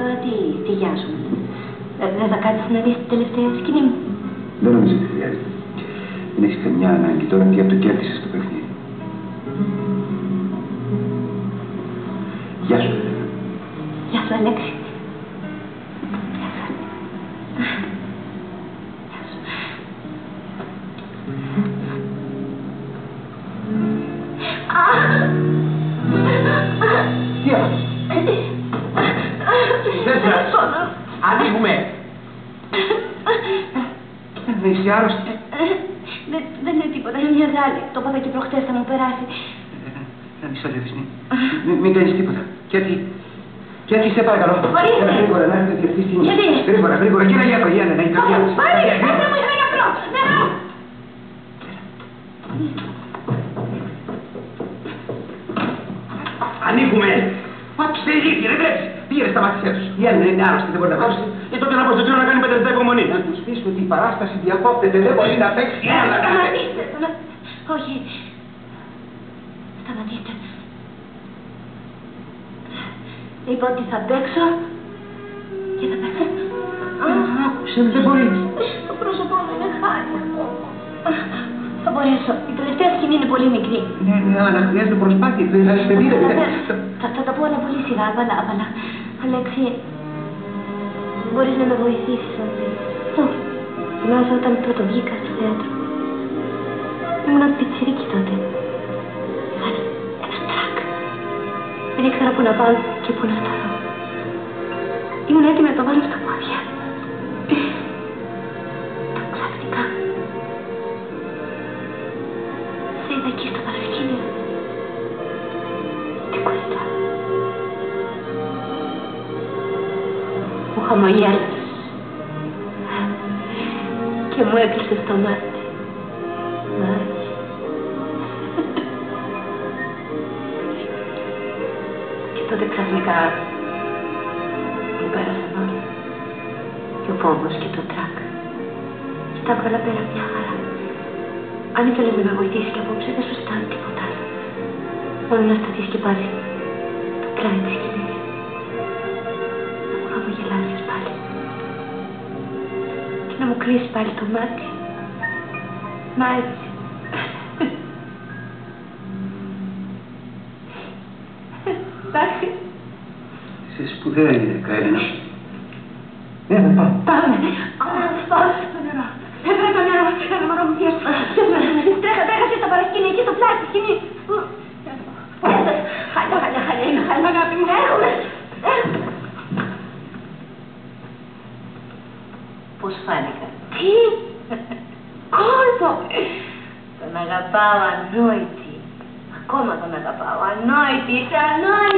τώρα τι γεια σου. Δεν θα κάτσεις να δεις τη τελευταία σκηνή μου. Δεν νομίζω ότι χρειάζεται. Δεν έχεις καμιά ανάγκη τώρα τι από το κέρδισες το παιχνίδι. Γεια σου, Ελένα. Γεια σου, Αλέξη. Τι έπαθες? Ανοίγουμε! Δεν είσαι άρρωστη. Δεν είναι τίποτα, είναι μια ζάλη. Το είπα και προχτές, θα μου περάσει. Μισό λεπτό, μην κάνεις τίποτα. Γιατί σε παρακαλώ. Ορίστε. Γρήγορα, να έρθετε αυτή τη στιγμή. Γιατί? Γρήγορα, και ένα γιατρό, Γιάννη, να είναι καρδιά. Πάρε, κάτσε μου ένα γιατρό. Νερό. Ανοίγουμε! Δεν γύρει, δεν βλέπεις. Πήγαινε στα μάτια τους. Η Έλληνα είναι άρρωστη, δεν μπορεί να παίξει. Τότε να πω στον κύριο να κάνει 5 λεπτά υπομονή. Να τους πεις ότι η παράσταση διακόπτεται, δεν μπορεί να παίξει. Σταματήστε. Όχι. Σταματήστε. Είπα ότι θα παίξω και θα παίξω. Άκουσε με, δεν μπορεί. Το πρόσωπό μου είναι χάρη. Θα μπορέσω. Η τελευταία σκηνή είναι πολύ μικρή. Ναι, αλλά χρειάζεται προσπάθεια. Δεν θα είστε δείτε. Θα τα πω όλα πολύ σιγά, άβαλα. Αλέξη, μπορείς να με βοηθήσεις αν θέλεις. Θυμάσαι όταν πρώτο βγήκα στο θέατρο. Ήμουν πιτσιρίκι τότε. Είχα ένα τρακ. Δεν ήξερα πού να πάω και πού να σταθώ. Ήμουν έτοιμη να το βάλω στα πόδια. Ξαφνικά σε είδα εκεί στο παρασκήνιο. Τίποτα. Μου χαμογέλασες και μου έκλεισες το μάτι. Μάτι. Και τότε ξαφνικά μου πέρασαν όλα. Και ο φόβος και το τρακ. Και τα έβγαλα πέρα μια χαρά. Αν ήθελες να με βοηθήσεις και απόψε δεν σου ζητάω τίποτα άλλο. Μόνο να σταθείς και πάλι το πλάι της σκηνής. Να μου χαμογελάσεις πάλι. Και να μου κλείσεις πάλι το μάτι. Μα έτσι. Εντάξει. Είσαι σπουδαία γυναίκα, Έλληνα. Ναι, δεν πάμε. Πάμε. Πάμε στο νερό. Έφερα το νερό. Ένα μωρό μου πιέσαι. Τρέχα, τρέχα στο παρασκήνιο, εκεί στο πλάι της σκηνής. Χάλια, είναι χάλια, αγάπη μου. Έχουμε. Πώς φάνηκα. Τι. Κόλπο. Τον αγαπάω ανόητη. Ακόμα τον αγαπάω ανόητη. Είσαι ανόητη.